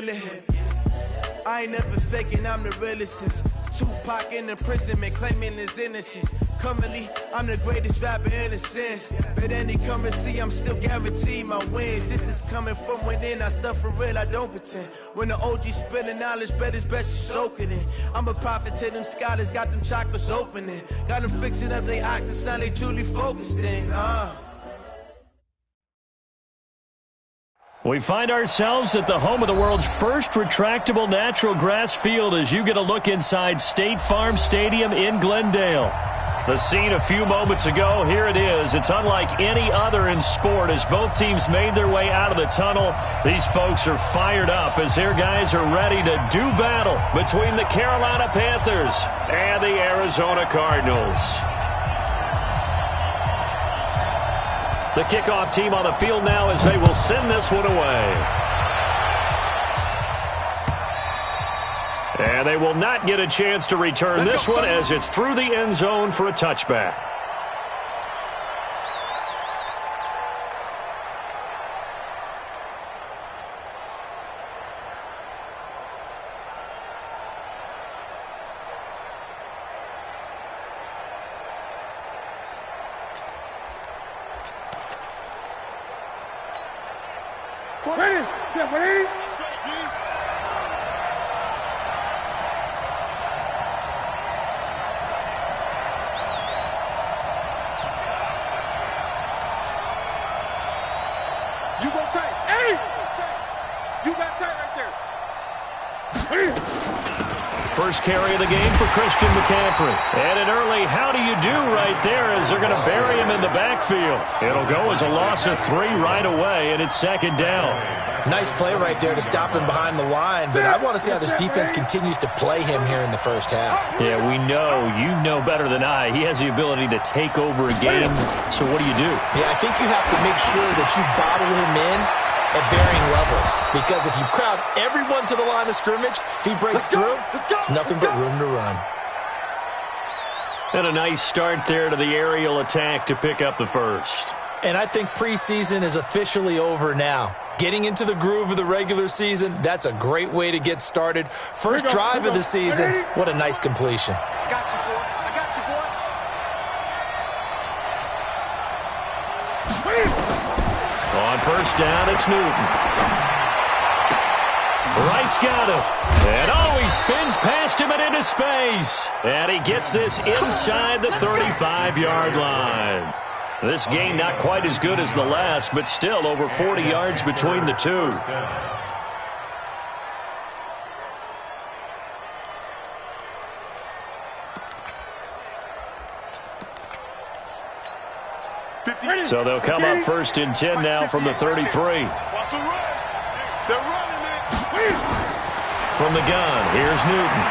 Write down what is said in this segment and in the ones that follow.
feeling. I ain't never faking, I'm the realest since Tupac in imprisonment, claiming his innocence. Currently, I'm the greatest rapper in a sense. But any currency, I'm still guaranteed my wins. This is coming from within, I stuff for real, I don't pretend. When the OG spilling knowledge, bet it's best you soak it in. I'm a prophet to them scholars, got them chakras opening. Got them fixing up they octaves, now they truly focused in. We find ourselves at the home of the world's first retractable natural grass field as you get a look inside State Farm Stadium in Glendale. The scene a few moments ago, here it is. It's unlike any other in sport as both teams made their way out of the tunnel. These folks are fired up as their guys are ready to do battle between the Carolina Panthers and the Arizona Cardinals. The kickoff team on the field now as they will send this one away. And they will not get a chance to return this one as it's through the end zone for a touchback. Ready? Yeah, ready? You go tight. Hey! You got tight right there. First carry of the game for Christian McCaffrey. And an early how do you do right there as they're going to bury him in the backfield. It'll go as a loss of 3 right away, and it's second down. Nice play right there to stop him behind the line, but I want to see how this defense continues to play him here in the first half. Yeah, we know. You know better than I. He has the ability to take over a game. So what do you do? Yeah, I think you have to make sure that you bottle him in at varying levels, because if you crowd everyone to the line of scrimmage, if he breaks through, there's nothing but room to run. And a nice start there to the aerial attack to pick up the first. And I think preseason is officially over now. Getting into the groove of the regular season, that's a great way to get started. First drive of the season, what a nice completion. I got you, boy. I got you, boy. On first down, it's Newton. Wright's got him. And he spins past him and into space. And he gets this inside the 35-yard line. This game not quite as good as the last, but still over 40 yards between the two. So they'll come up first and 10 now from the 33. From the gun, here's Newton.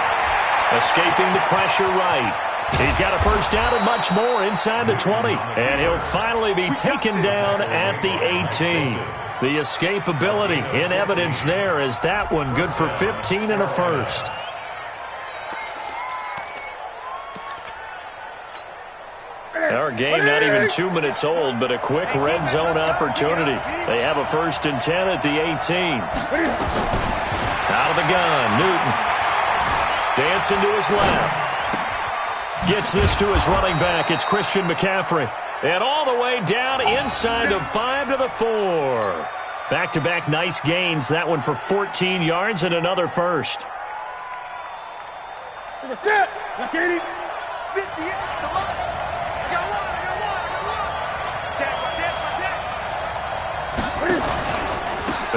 Escaping the pressure right. He's got a first down and much more inside the 20. And he'll finally be taken down at the 18. The escapability in evidence there is that one good for 15 and a first. Our game not even 2 minutes old, but a quick red zone opportunity. They have a first and 10 at the 18. Out of the gun, Newton. Dancing to his left. Gets this to his running back. It's Christian McCaffrey. And all the way down inside the 5 to the 4. Back-to-back nice gains. That one for 14 yards and another first. Set. Look at him. 58. Come on. I got one.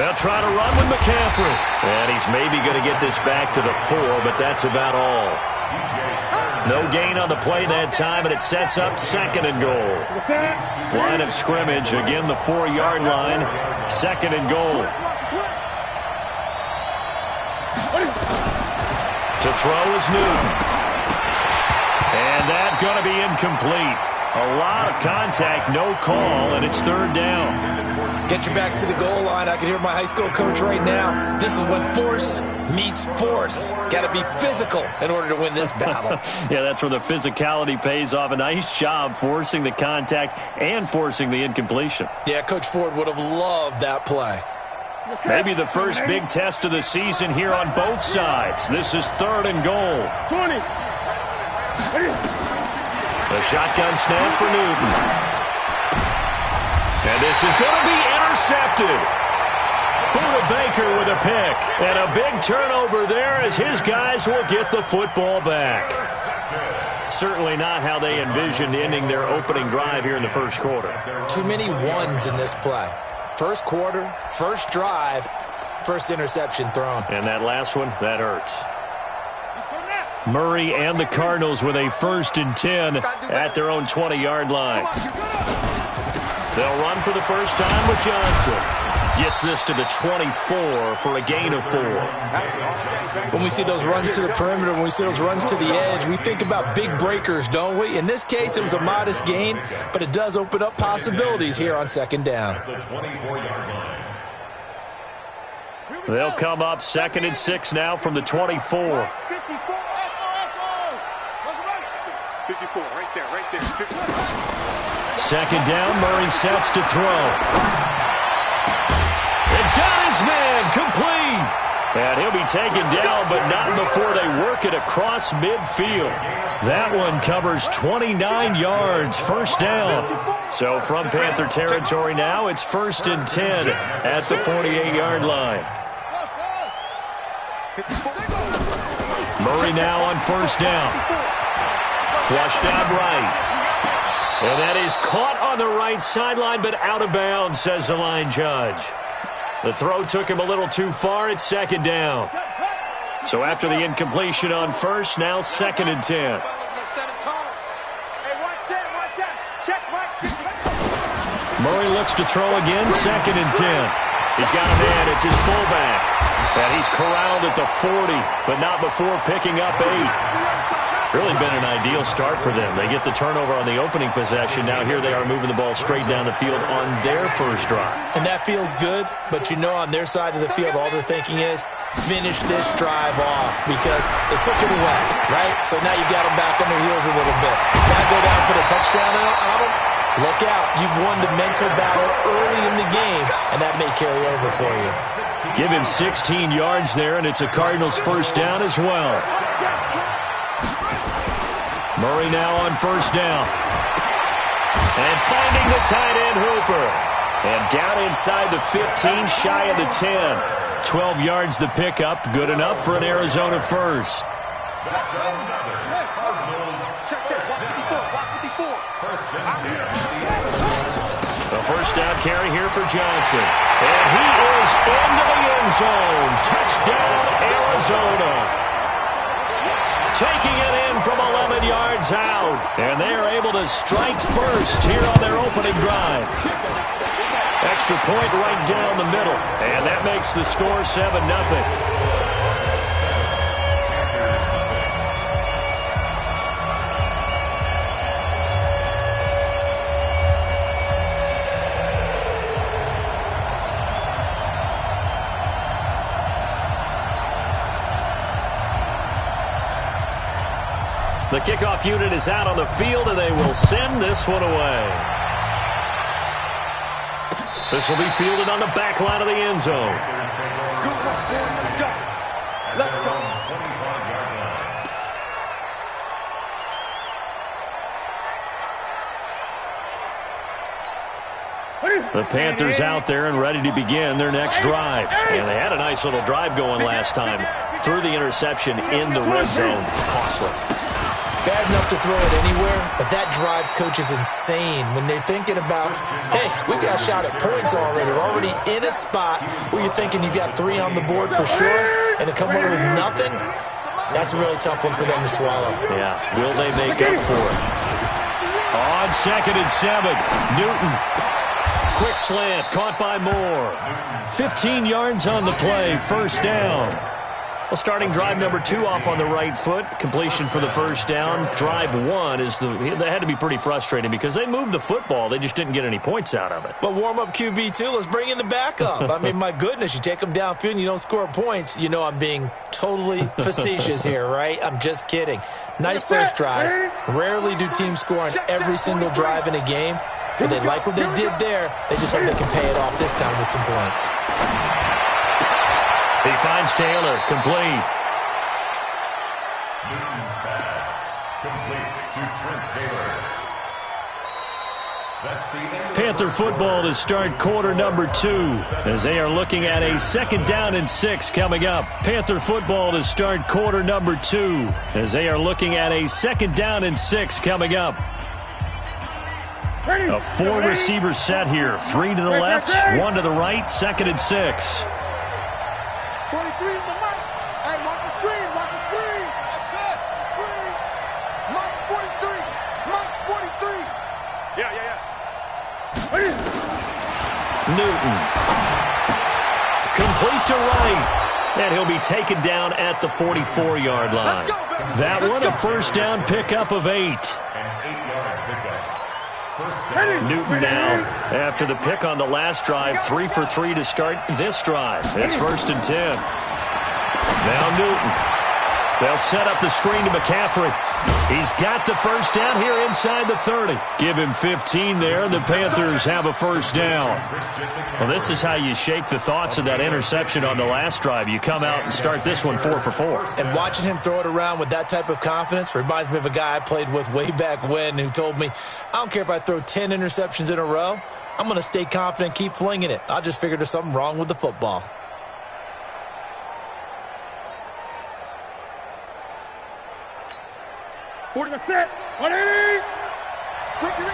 They'll try to run with McCaffrey. And he's maybe going to get this back to the 4, but that's about all. No gain on the play that time, and it sets up second and goal. Line of scrimmage, again the 4-yard line. Second and goal. To throw is Newton. And that's going to be incomplete. A lot of contact, no call, and it's third down. Get your backs to the goal line. I can hear my high school coach right now. This is when force meets force. Got to be physical in order to win this battle. Yeah, that's where the physicality pays off. A nice job forcing the contact and forcing the incompletion. Yeah, Coach Ford would have loved that play. Maybe the first big test of the season here on both sides. This is 3rd and goal. 20. The shotgun snap for Newton. And this is going to be intercepted. Buda Baker with a pick. And a big turnover there as his guys will get the football back. Certainly not how they envisioned ending their opening drive here in the first quarter. Too many ones in this play. First quarter, first drive, first interception thrown. And that last one, that hurts. Murray and the Cardinals with a 1st and 10 at their own 20-yard line. They'll run for the first time with Johnson. Gets this to the 24 for a gain of 4. When we see those runs to the perimeter, when we see those runs to the edge, we think about big breakers, don't we? In this case, it was a modest gain, but it does open up possibilities here on 2nd down. They'll come up 2nd and 6 now from the 24. 54, right there. 2nd down, Murray sets to throw. It got his man complete. And he'll be taken down, but not before they work it across midfield. That one covers 29 yards, 1st down. So from Panther territory now, it's 1st and 10 at the 48-yard line. Murray now on 1st down. Flushed out right. And that is caught on the right sideline, but out of bounds, says the line judge. The throw took him a little too far. It's 2nd down. So after the incompletion on 1st, now 2nd and 10. Murray looks to throw again, 2nd and 10. He's got a man. It's his fullback. And he's corralled at the 40, but not before picking up 8. Really been an ideal start for them. They get the turnover on the opening possession. Now here they are moving the ball straight down the field on their first drive. And that feels good, but you know on their side of the field, all they're thinking is, finish this drive off because they took it away, right? So now you've got them back on their heels a little bit. Now go down and put a touchdown on them. Look out. You've won the mental battle early in the game, and that may carry over for you. Give him 16 yards there, and it's a Cardinals 1st down as well. Murray now on 1st down. And finding the tight end Hooper. And down inside the 15, shy of the 10. 12 yards the pickup, good enough for an Arizona 1st. The 1st down carry here for Johnson. And he is into the end zone. Touchdown, Arizona. Taking it in from 11 yards out. And they are able to strike first here on their opening drive. Extra point right down the middle. And that makes the score 7-0. The kickoff unit is out on the field, and they will send this one away. This will be fielded on the back line of the end zone. Let's go. The Panthers out there and ready to begin their next drive. And they had a nice little drive going last time. Threw the interception in the red zone. Costly. Bad enough to throw it anywhere, but that drives coaches insane when they're thinking about, hey, we got a shot at points already. We're already in a spot where you're thinking you've got 3 on the board for sure, and to come away with nothing, that's a really tough one for them to swallow. Yeah, will they make up for it? On 2nd and 7, Newton. Quick slant, caught by Moore. 15 yards on the play, 1st down. Well, starting drive number 2 off on the right foot. Completion for the 1st down. Drive 1 is they had to be pretty frustrating because they moved the football. They just didn't get any points out of it. But warm-up QB, too. Let's bring in the backup. I mean, my goodness, you take them downfield and you don't score points. You know I'm being totally facetious here, right? I'm just kidding. Nice first drive. Rarely do teams score on every single drive in a game. But they like what they did there. They just hope they can pay it off this time with some points. finds Taylor, complete. Newton's pass, complete to Trent Taylor. That's the end. Panther football to start quarter number 2 as they are looking at a 2nd down and 6 coming up. Panther football to start quarter number 2 as they are looking at a 2nd down and 6 coming up. A 4-receiver set here. 3 to the left, 1 to the right, 2nd and 6. 43 is the mark. Hey, watch the screen. Watch the screen. That's it. Screen. Mark's 43. Mark's 43. Yeah. Newton. Complete to right. And he'll be taken down at the 44-yard line. That one a first down pickup of 8. Newton now, after the pick on the last drive, 3 for 3 to start this drive. It's 1st and 10. Now Newton. They'll set up the screen to McCaffrey. He's got the first down here inside the 30. Give him 15 there, and the Panthers have a first down. Well, this is how you shake the thoughts of that interception on the last drive. You come out and start this one 4 for 4. And watching him throw it around with that type of confidence reminds me of a guy I played with way back when who told me, I don't care if I throw 10 interceptions in a row. I'm going to stay confident and keep flinging it. I just figured there's something wrong with the football. Set. 180. Ricky. 8.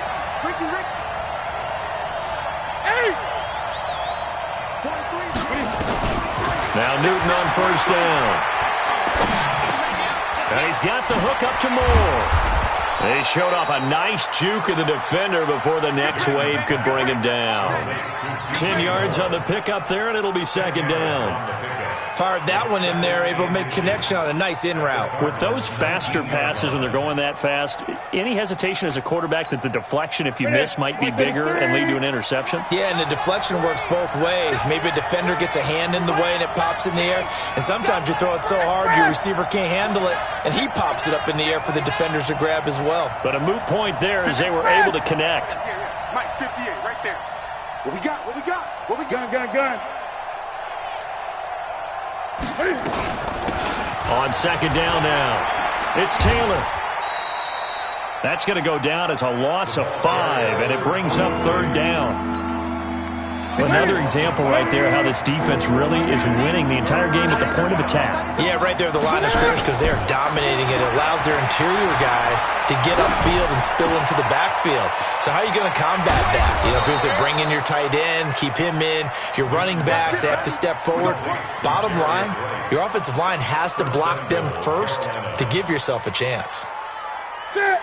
23. Now Newton on first down. And he's got the hook up to Moore. They showed off a nice juke of the defender before the next wave could bring him down. 10 yards on the pickup there, and it'll be 2nd down. Fired that one in there, able to make connection on a nice in route. With those faster passes when they're going that fast, any hesitation as a quarterback that the deflection, if you miss, might be bigger and lead to an interception? Yeah, and the deflection works both ways. Maybe a defender gets a hand in the way and it pops in the air. And sometimes you throw it so hard your receiver can't handle it, and he pops it up in the air for the defenders to grab as well. But a moot point there as they were able to connect. Mike, 58, right there. What we got? Gun. On 2nd down now, it's Taylor. That's going to go down as a loss of 5, and it brings up 3rd down. Another example right there how this defense really is winning the entire game at the point of attack. Yeah, right there at the line of scrimmage because they're dominating it. It allows their interior guys to get upfield and spill into the backfield. So how are you going to combat that? You know, because they bring in your tight end, keep him in. Your running backs, they have to step forward. Bottom line, your offensive line has to block them first to give yourself a chance. 58,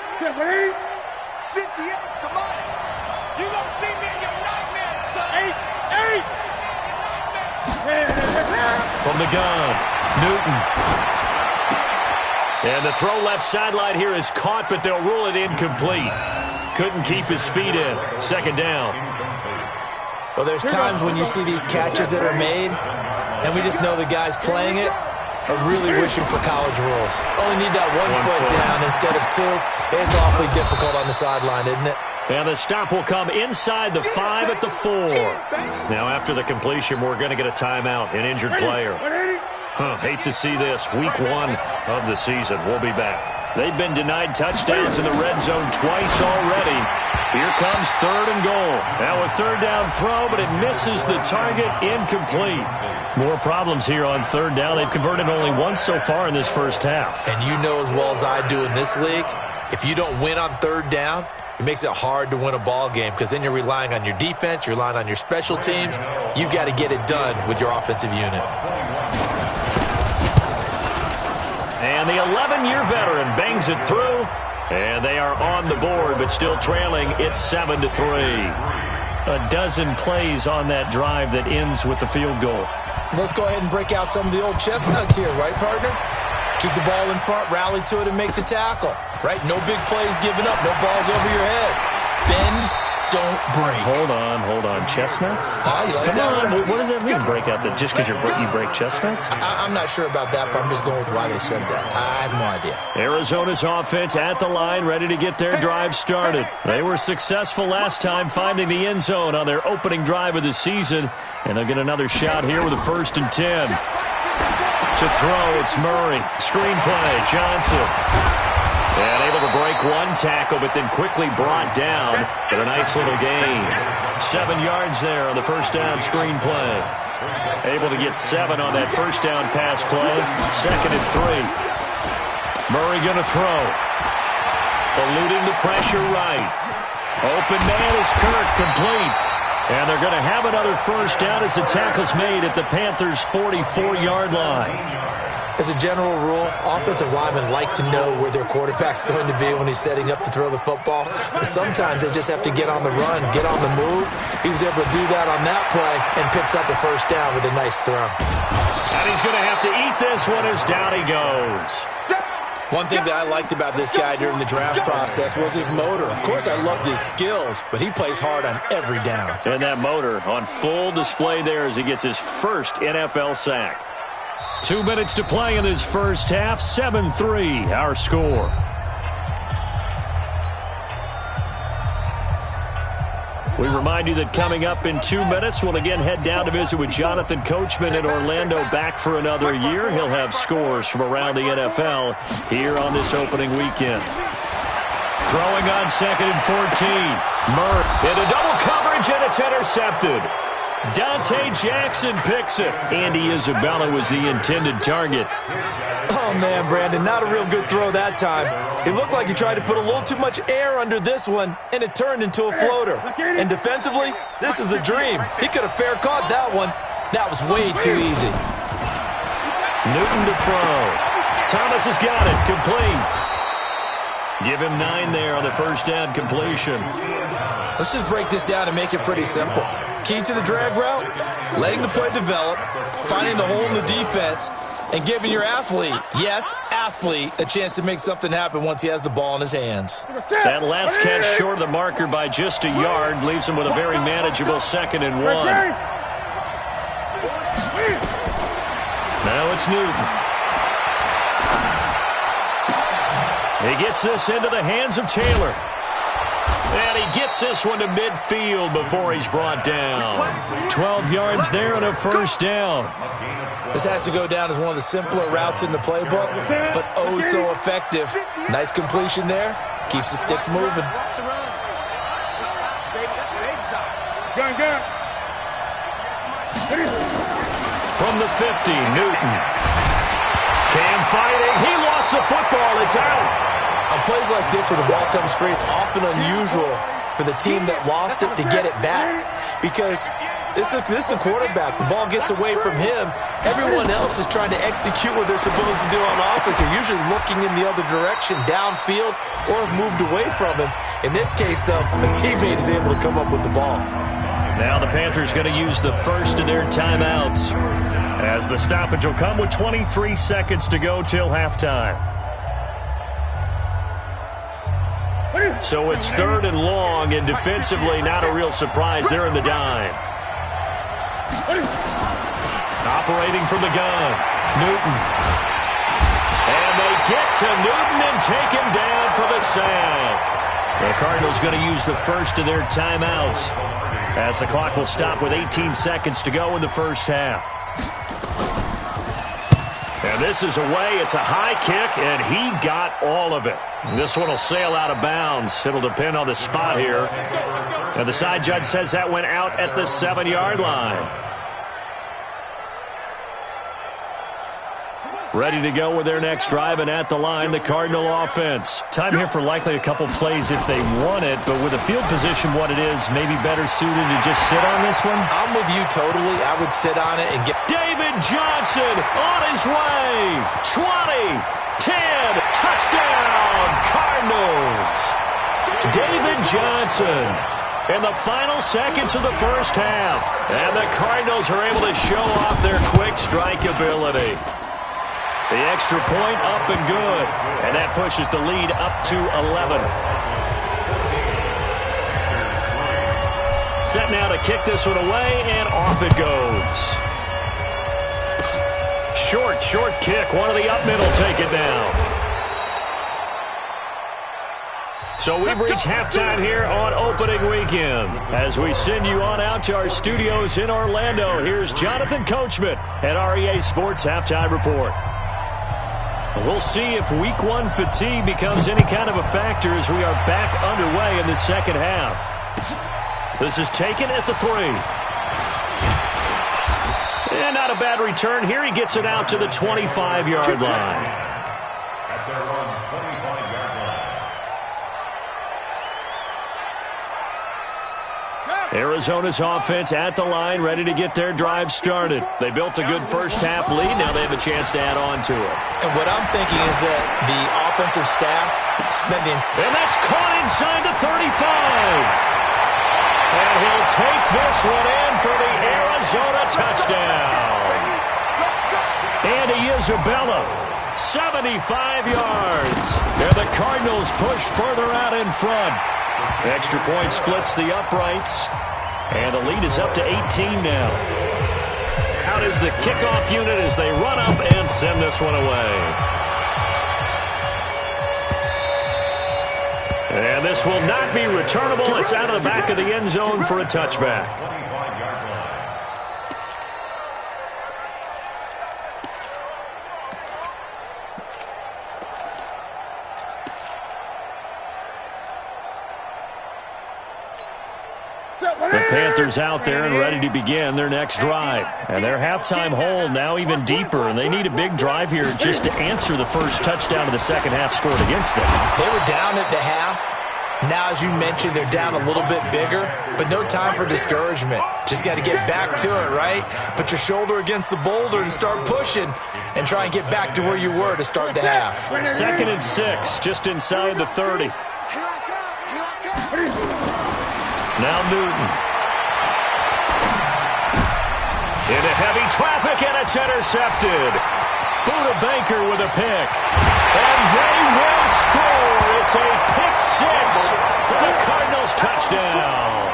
come on. You don't see me in your nightmare, son. 8. From the gun, Newton. And the throw left sideline here is caught, but they'll rule it incomplete. Couldn't keep his feet in. 2nd down. Well, there's times when you see these catches that are made, and we just know the guys playing it are really wishing for college rules. Only need that one foot down instead of 2. It's awfully difficult on the sideline, isn't it? And the stop will come inside the 5 at the 4. Now, after the completion, we're going to get a timeout, an injured player. Hate to see this. Week 1 of the season. We'll be back. They've been denied touchdowns in the red zone twice already. Here comes 3rd and goal. Now a 3rd down throw, but it misses the target, incomplete. More problems here on 3rd down. They've converted only once so far in this first half. And you know as well as I do in this league, if you don't win on 3rd down, it makes it hard to win a ball game because then you're relying on your defense, you're relying on your special teams. You've got to get it done with your offensive unit. And the 11-year veteran bangs it through, and they are on the board, but still trailing. It's 7-3. A dozen plays on that drive that ends with the field goal. Let's go ahead and break out some of the old chestnuts here, right, partner? Keep the ball in front, rally to it, and make the tackle, right? No big plays given up, no balls over your head. Bend, don't break. Hold on. Chestnuts? You like Come that on. one? What does that mean, break out? That just because you break chestnuts? I'm not sure about that, but I'm just going with why they said that. I have no idea. Arizona's offense at the line, ready to get their drive started. They were successful last time finding the end zone on their opening drive of the season, and they'll get another shot here with a 1st and 10. To throw, it's Murray. Screenplay, Johnson. And able to break one tackle, but then quickly brought down. But a nice little gain. 7 yards there on the first down screenplay. Able to get 7 on that first down pass play. 2nd and 3. Murray going to throw. Eluding the pressure right. Open man is Kirk, complete. And they're going to have another first down as the tackle's made at the Panthers' 44-yard line. As a general rule, offensive linemen like to know where their quarterback's going to be when he's setting up to throw the football. But sometimes they just have to get on the run, get on the move. He was able to do that on that play and picks up a first down with a nice throw. And he's going to have to eat this one as down he goes. One thing that I liked about this guy during the draft process was his motor. Of course, I loved his skills, but he plays hard on every down. And that motor on full display there as he gets his first NFL sack. 2 minutes to play in this first half. 7-3, our score. We remind you that coming up in 2 minutes, we'll again head down to visit with Jonathan Coachman in Orlando, back for another year. He'll have scores from around the NFL here on this opening weekend. Throwing on 2nd and 14. Murray into double coverage, and it's intercepted. Dante Jackson picks it. Andy Isabella was the intended target. Oh, man, Brandon, not a real good throw that time. It looked like he tried to put a little too much air under this one, and it turned into a floater. And defensively, this is a dream. He could have fair caught that one. That was way too easy. Newton to throw. Thomas has got it. Complete. Give him 9 there on the first down completion. Let's just break this down and make it pretty simple. Key to the drag route, letting the play develop, finding the hole in the defense, and giving your athlete, yes, athlete, a chance to make something happen once he has the ball in his hands. That last catch short of the marker by just a yard leaves him with a very manageable 2nd and 1. Now it's Newton. He gets this into the hands of Taylor. And he gets this one to midfield before he's brought down. 12 yards there and a first down. This has to go down as one of the simpler routes in the playbook, but oh so effective. Nice completion there. Keeps the sticks moving. From the 50, Newton. Cam fighting. He lost the football. It's out. On plays like this where the ball comes free, it's often unusual for the team that lost it to get it back. Because this is a quarterback. The ball gets away from him. Everyone else is trying to execute what they're supposed to do on offense. They're usually looking in the other direction, downfield, or have moved away from him. In this case, though, a teammate is able to come up with the ball. Now the Panthers going to use the first of their timeouts, as the stoppage will come with 23 seconds to go till halftime. So it's 3rd and long, and defensively not a real surprise. They're in the dime. Operating from the gun, Newton. And they get to Newton and take him down for the sack. The Cardinals going to use the first of their timeouts, as the clock will stop with 18 seconds to go in the first half. And this is away. It's a high kick, and he got all of it. This one will sail out of bounds. It'll depend on the spot here. And the side judge says that went out at the 7-yard line. Ready to go with their next drive, and at the line, the Cardinal offense. Time here for likely a couple plays if they want it, but with the field position what it is, maybe better suited to just sit on this one? I'm with you totally. I would sit on it and get... David Johnson on his way. 20, 10, touchdown, Cardinals. David Johnson in the final seconds of the first half. And the Cardinals are able to show off their quick strike ability. The extra point up and good. And that pushes the lead up to 11. Set now to kick this one away, and off it goes. Short kick. One of the up middle take it down. So we've reached halftime here on opening weekend. As we send you on out to our studios in Orlando, here's Jonathan Coachman at REA Sports Halftime Report. We'll see if Week 1 fatigue becomes any kind of a factor as we are back underway in the second half. This is taken at the 3. And not a bad return here. He gets it out to the 25-yard line. At their own 25-yard line. Arizona's offense at the line, ready to get their drive started. They built a good first-half lead. Now they have a chance to add on to it. And what I'm thinking is that the offensive staff spending... And that's caught inside the 35. And he'll take this one in for the Arizona touchdown. Andy Isabella, 75 yards. And the Cardinals push further out in front. Extra point splits the uprights. And the lead is up to 18 now. Out is the kickoff unit as they run up and send this one away. And this will not be returnable. It's out of the back of the end zone for a touchback. 25-yard line. The Panthers out there and ready to begin their next drive. And their halftime hole now even deeper, and they need a big drive here just to answer the first touchdown of the second half scored against them. They were down at the half. Now, as you mentioned, they're down a little bit bigger, but no time for discouragement. Just got to get back to it, right? Put your shoulder against the boulder and start pushing and try and get back to where you were to start the half. 2nd and 6, just inside the 30. Now Newton. Into heavy traffic, and it's intercepted. Buda Baker with a pick. And they will score. It's a pick 6 for the Cardinals touchdown.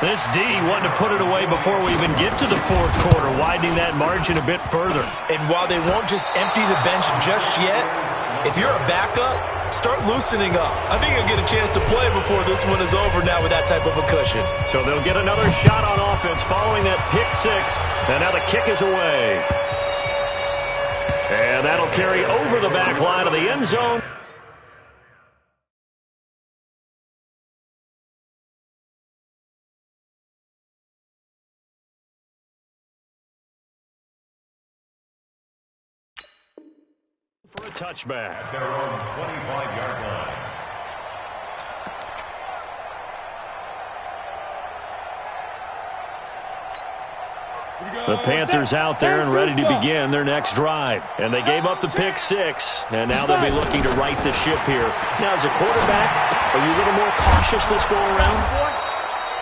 This D wanted to put it away before we even get to the fourth quarter, widening that margin a bit further. And while they won't just empty the bench just yet, if you're a backup, start loosening up. I think you'll get a chance to play before this one is over now with that type of a cushion. So they'll get another shot on offense following that pick 6. And now the kick is away. And that'll carry over the back line of the end zone. For a touchback. At their own 25-yard line. The Panthers out there and ready to begin their next drive. And they gave up the pick 6, and now they'll be looking to right the ship here. Now, as a quarterback, are you a little more cautious this go around?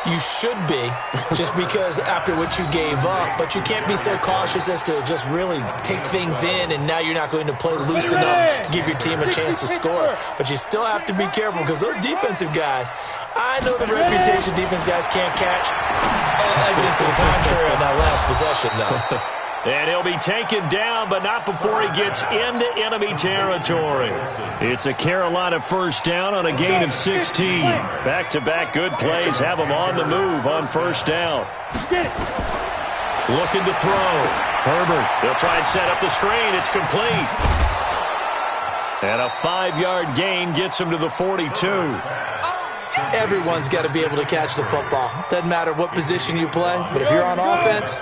You should be, just because after what you gave up, but you can't be so cautious as to just really take things in, and now you're not going to play loose enough to give your team a chance to score. But you still have to be careful because those defensive guys, I know the reputation defense guys can't catch. Evidence to the contrary on that last possession, though. And he'll be taken down, but not before he gets into enemy territory. It's a Carolina first down on a gain of 16. Back-to-back good plays have him on the move on first down. Looking to throw. Herbert, they'll try and set up the screen. It's complete. And a 5-yard gain gets him to the 42. Everyone's got to be able to catch the football. Doesn't matter what position you play, but if you're on offense,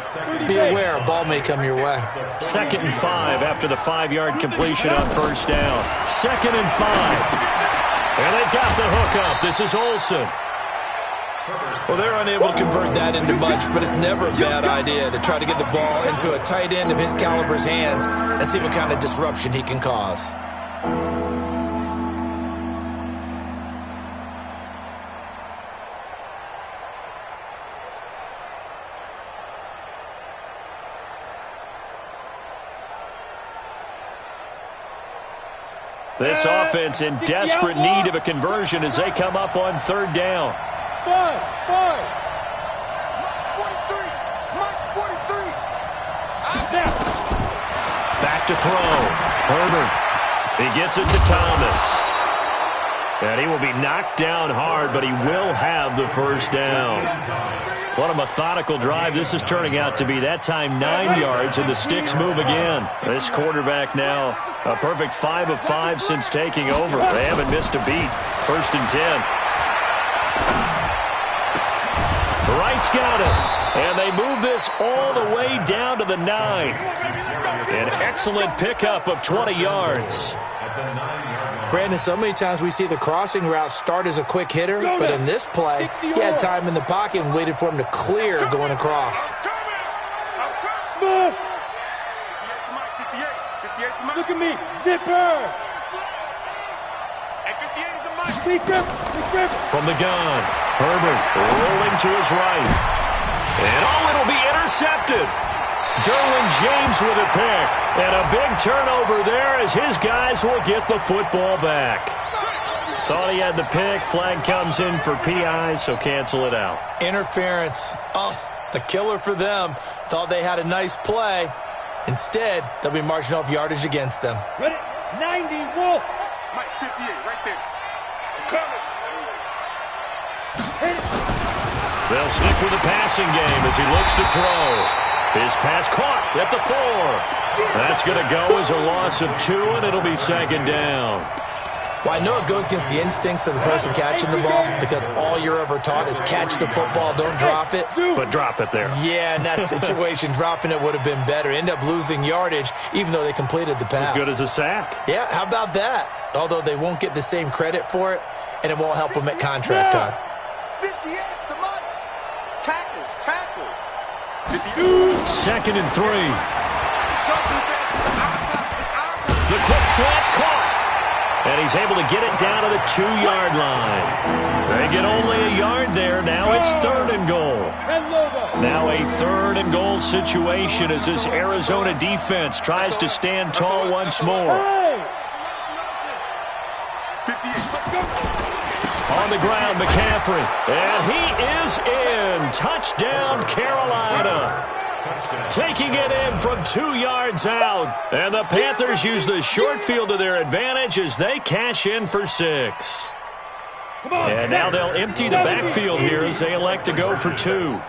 be aware a ball may come your way. 2nd and 5 after the 5-yard completion on first down. 2nd and 5. And they've got the hook up. This is Olsen. Well, they're unable to convert that into much, but it's never a bad idea to try to get the ball into a tight end of his caliber's hands and see what kind of disruption he can cause. This offense in desperate need of a conversion as they come up on third down. Back to throw. Herbert He gets it to Thomas. And he will be knocked down hard, but he will have the first down. What a methodical drive this is turning out to be. That time 9 yards, and the sticks move again. This quarterback now a perfect 5 of 5 since taking over. They haven't missed a beat. 1st and 10. Wright's got it. And they move this all the way down to the 9. An excellent pickup of 20 yards. Brandon, so many times we see the crossing route start as a quick hitter, but in this play, he had time in the pocket and waited for him to clear going across. Look at me, zipper. From the gun, Herbert rolling to his right. And it'll be intercepted. Derwin James with a pick. And a big turnover there as his guys will get the football back. Thought he had the pick. Flag comes in for PI, so cancel it out. Interference. Oh, a killer for them. Thought they had a nice play. Instead, they'll be marching off yardage against them. Ready? 90, Wolf. Mike, 58, right there. They'll stick with the passing game as he looks to throw. His pass caught at the 4. That's going to go as a loss of 2, and it'll be 2nd down. Well, I know it goes against the instincts of the person catching the ball because all you're ever taught is catch the football, don't drop it. But drop it there. Yeah, in that situation, dropping it would have been better. End up losing yardage, even though they completed the pass. As good as a sack. Yeah, how about that? Although they won't get the same credit for it, and it won't help them at contract time. 58, the money. Tackles. 2nd and 3. The quick slant caught. And he's able to get it down to the 2-yard line. They get only a yard there. Now it's 3rd and goal. Now a 3rd and goal situation as this Arizona defense tries to stand tall once more. On the ground, McCaffrey. And he is in. Touchdown, Carolina. Taking it in from 2 yards out. And the Panthers use the short field to their advantage as they cash in for 6. And now they'll empty the backfield here as they elect to go for 2.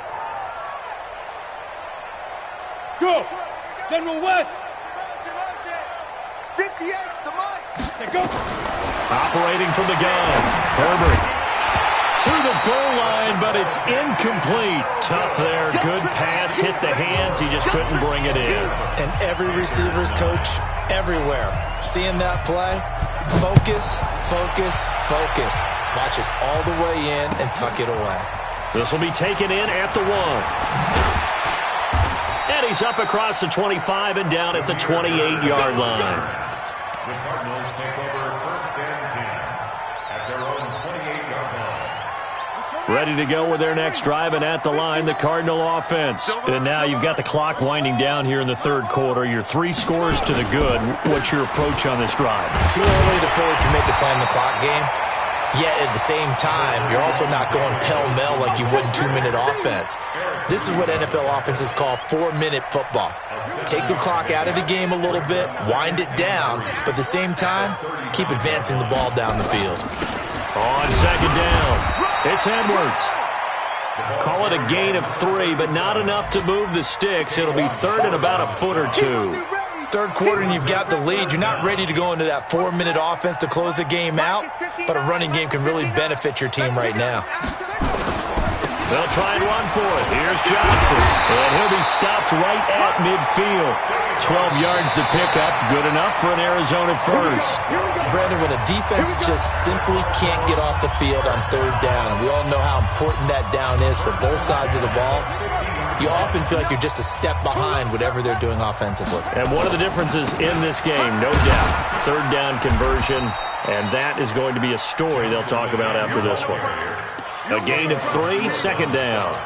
Go. General West. 58's the mic. Go. Operating from the gun. Herbert to the goal line, but it's incomplete. Tough there. Good pass. Hit the hands. He just couldn't bring it in. And every receiver's coach everywhere. Seeing that play, focus. Watch it all the way in and tuck it away. This will be taken in at the 1. And he's up across the 25 and down at the 28-yard line. The Cardinals take over 1st and 10 at their own 28-yard line. Ready to go with their next drive, and at the line, the Cardinal offense. And now you've got the clock winding down here in the 3rd quarter. You're 3 scores to the good. What's your approach on this drive? Too early to fully commit to playing the clock game. Yet at the same time, you're also not going pell-mell like you would in 2-minute offense. This is what NFL offenses call 4-minute football. Take the clock out of the game a little bit, wind it down, but at the same time, keep advancing the ball down the field. On 2nd down, it's Edwards. Call it a gain of 3, but not enough to move the sticks. It'll be 3rd and about a foot or 2. 3rd quarter and you've got the lead. You're not ready to go into that 4-minute offense to close the game out, but a running game can really benefit your team right now. They'll try and run for it. Here's Johnson, and he'll be stopped right at midfield. 12 yards to pick up, good enough for an Arizona first. Brandon, when a defense just simply can't get off the field on 3rd down, and we all know how important that down is for both sides of the ball, you often feel like you're just a step behind whatever they're doing offensively. And one of the differences in this game, no doubt, 3rd down conversion, and that is going to be a story they'll talk about after this one. A gain of 3, 2nd down.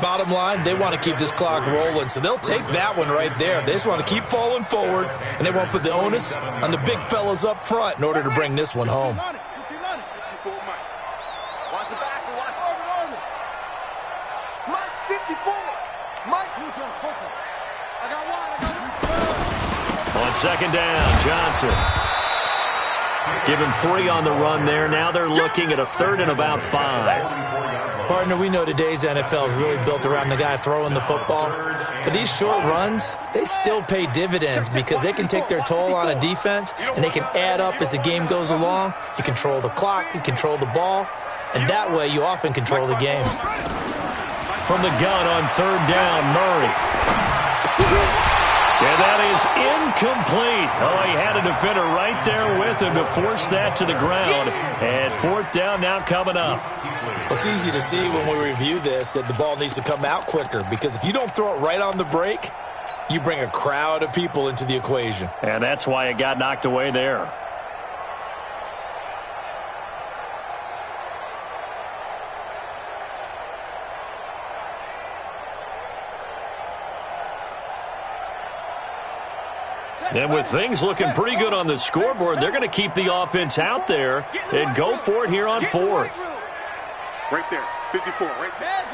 Bottom line, they want to keep this clock rolling, so they'll take that one right there. They just want to keep falling forward, and they won't put the onus on the big fellas up front in order to bring this one home. On 2nd down, Johnson. Give him 3 on the run there. Now they're looking at a 3rd and about 5. Partner, we know today's NFL is really built around the guy throwing the football. But these short runs, they still pay dividends because they can take their toll on a defense, and they can add up as the game goes along. You control the clock, you control the ball, and that way you often control the game. From the gun on 3rd down, Murray. And that is incomplete. Oh, he had a defender right there with him to force that to the ground. And 4th down now coming up. Well, it's easy to see when we review this that the ball needs to come out quicker, because if you don't throw it right on the break, you bring a crowd of people into the equation. And that's why it got knocked away there. And with things looking pretty good on the scoreboard, they're going to keep the offense out there and go for it here on 4th. Right there, 54, right there.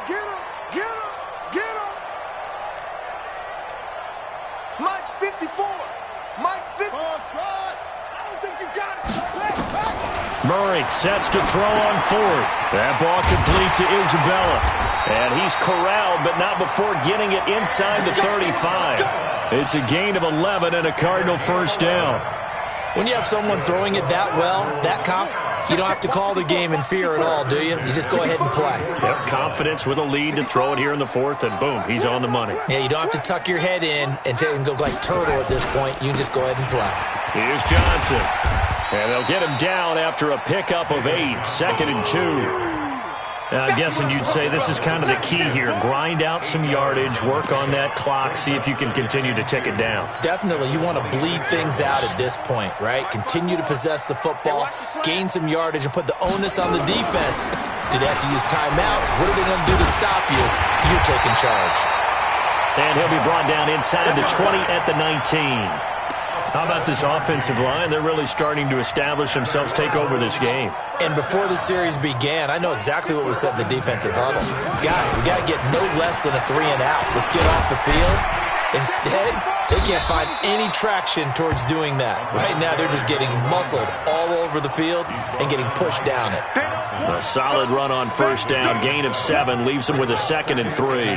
Get him, get him, get him. Mike's 54. Mike's 54. I don't think you got it. Murray sets to throw on 4th. That ball complete to Isabella. And he's corralled, but not before getting it inside the 35. It's a gain of 11 and a Cardinal 1st down. When you have someone throwing it that well, that confident, you don't have to call the game in fear at all, do you? You just go ahead and play. Yep, confidence with a lead to throw it here in the 4th, and boom, he's on the money. Yeah, you don't have to tuck your head in and go like turtle at this point. You can just go ahead and play. Here's Johnson. And they'll get him down after a pickup of 8, 2nd and 2. I'm guessing you'd say this is kind of the key here. Grind out some yardage, work on that clock, see if you can continue to tick it down. Definitely. You want to bleed things out at this point, right? Continue to possess the football, gain some yardage, and put the onus on the defense. Do they have to use timeouts? What are they going to do to stop you? You're taking charge. And he'll be brought down inside the 20 at the 19. How about this offensive line? They're really starting to establish themselves, take over this game. And before the series began, I know exactly what was said in the defensive huddle. Guys, we got to get no less than a 3 and out. Let's get off the field. Instead, they can't find any traction towards doing that. Right now, they're just getting muscled all over the field and getting pushed down it. A solid run on 1st down, gain of 7, leaves them with a 2nd and 3.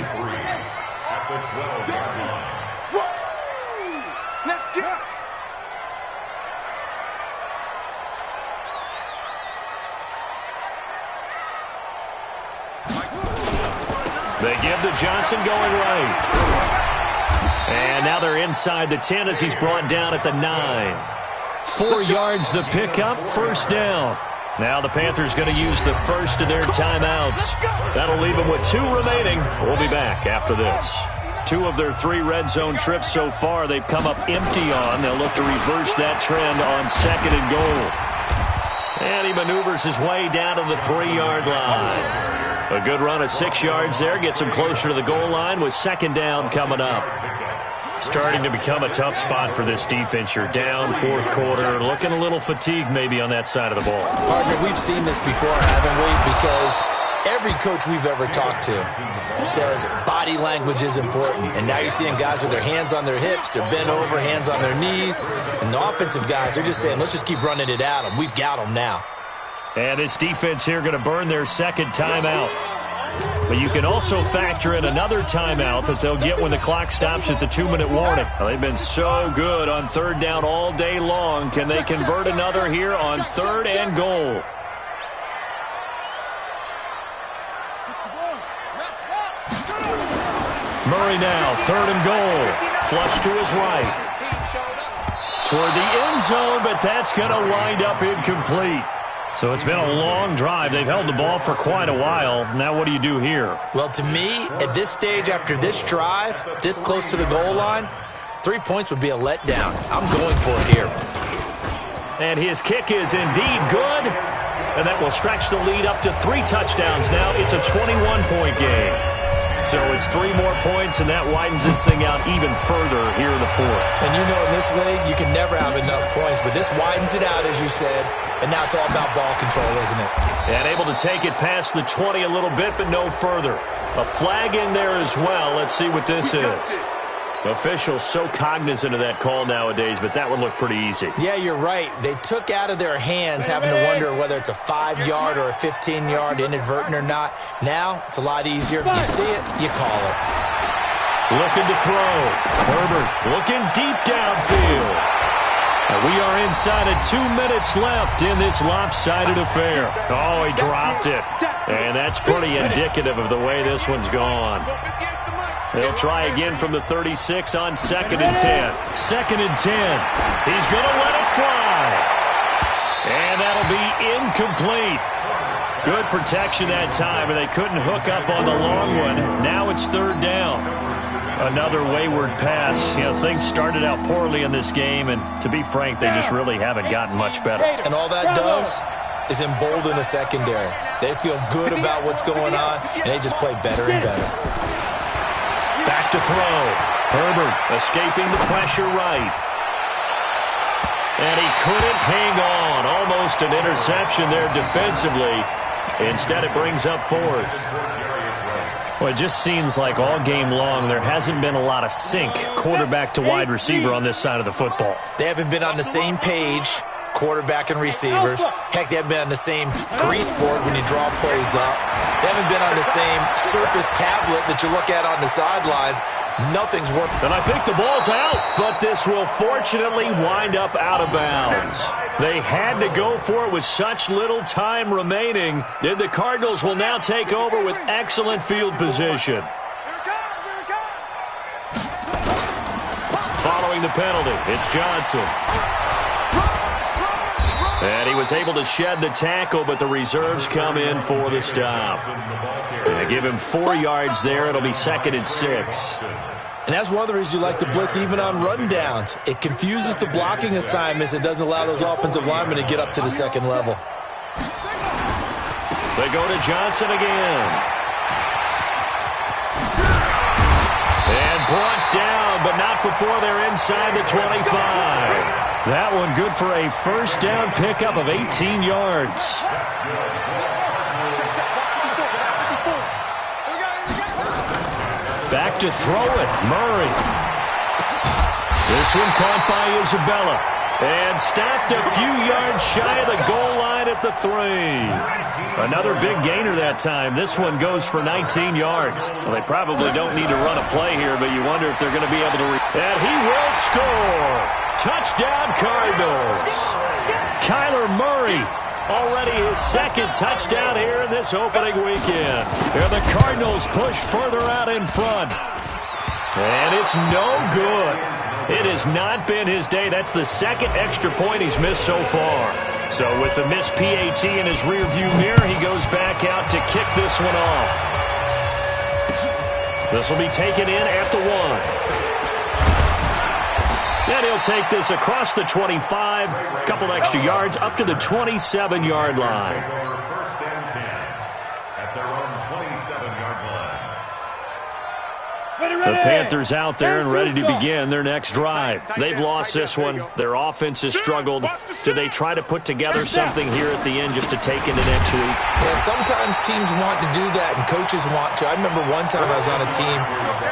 They give to Johnson going right. And now they're inside the 10 as he's brought down at the 9. 4 yards the pickup, 1st down. Now the Panthers going to use the first of their timeouts. That'll leave them with 2 remaining. We'll be back after this. 2 of their 3 red zone trips so far they've come up empty on. They'll look to reverse that trend on 2nd and goal. And he maneuvers his way down to the 3-yard line. A good run of 6 yards there gets him closer to the goal line with 2nd down coming up. Starting to become a tough spot for this defense. You're down 4th quarter, looking a little fatigued maybe on that side of the ball. Partner, we've seen this before, haven't we? Because every coach we've ever talked to says body language is important. And now you're seeing guys with their hands on their hips, they're bent over, hands on their knees. And the offensive guys, they're just saying, let's just keep running it at them. We've got them now. And this defense here going to burn their 2nd timeout. But you can also factor in another timeout that they'll get when the clock stops at the 2-minute warning. Well, they've been so good on 3rd down all day long. Can they convert another here on 3rd and goal? Murray now, 3rd and goal. Flush to his right. Toward the end zone, but that's going to wind up incomplete. So it's been a long drive. They've held the ball for quite a while. Now what do you do here? Well, to me, at this stage after this drive, this close to the goal line, 3 points would be a letdown. I'm going for it here. And his kick is indeed good. And that will stretch the lead up to 3 touchdowns. Now it's a 21-point game. So it's 3 more points, and that widens this thing out even further here in the 4th. And you know in this league, you can never have enough points, but this widens it out, as you said, and now it's all about ball control, isn't it? And able to take it past the 20 a little bit, but no further. A flag in there as well. Let's see what this is. Officials so cognizant of that call nowadays, but that would look pretty easy. Yeah, you're right. They took out of their hands having to wonder whether it's a 5-yard or a 15-yard, inadvertent or not. Now, it's a lot easier. You see it, you call it. Looking to throw. Herbert looking deep downfield. And we are inside of 2 minutes left in this lopsided affair. Oh, he dropped it. And that's pretty indicative of the way this one's gone. They'll try again from the 36 on 2nd and 10. 2nd and 10. He's going to let it fly. And that'll be incomplete. Good protection that time, and they couldn't hook up on the long one. Now it's 3rd down. Another wayward pass. You know, things started out poorly in this game, and to be frank, they just really haven't gotten much better. And all that does is embolden the secondary. They feel good about what's going on, and they just play better and better. Back to throw. Herbert escaping the pressure right. And he couldn't hang on. Almost an interception there defensively. Instead, it brings up 4th. Well, it just seems like all game long there hasn't been a lot of sync quarterback to wide receiver on this side of the football. They haven't been on the same page, quarterback and receivers. Heck, they haven't been on the same grease board when you draw plays up. They haven't been on the same surface tablet that you look at on the sidelines. Nothing's working. And I think the ball's out, but this will fortunately wind up out of bounds. They had to go for it with such little time remaining. Then the Cardinals will now take over with excellent field position. Following the penalty, it's Johnson. And he was able to shed the tackle, but the reserves come in for the stop. They give him 4 yards there. It'll be 2nd and 6. And that's one of the reasons you like to blitz even on rundowns. It confuses the blocking assignments. It doesn't allow those offensive linemen to get up to the 2nd level. They go to Johnson again. And brought down, but not before they're inside the 25. That one good for a 1st down pickup of 18 yards. Back to throw it, Murray. This one caught by Isabella. And stopped a few yards shy of the goal line at the 3. Another big gainer that time. This one goes for 19 yards. Well, they probably don't need to run a play here, but you wonder if they're going to be able to. And he will score. Touchdown, Cardinals. Kyler Murray, already his 2nd touchdown here in this opening weekend. And the Cardinals push further out in front. And it's no good. It has not been his day. That's the 2nd extra point he's missed so far. So with the missed PAT in his rearview mirror, he goes back out to kick this one off. This will be taken in at the 1. And he'll take this across the 25, a couple extra yards, up to the 27-yard line. First and 10 at their own 27-yard line. The Panthers out there and ready to begin their next drive. They've lost this one. Their offense has struggled. Do they try to put together something here at the end just to take into next week? Yeah, sometimes teams want to do that and coaches want to. I remember one time I was on a team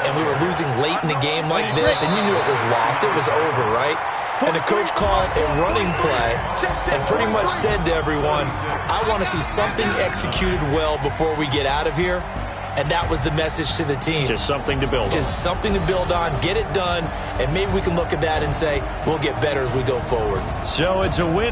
and we were losing late in the game like this, and you knew it was lost. It was over, right? And the coach called a running play and pretty much said to everyone, I want to see something executed well before we get out of here. And that was the message to the team. Just something to build on. Just something to build on, get it done, and maybe we can look at that and say, we'll get better as we go forward. So it's a win here.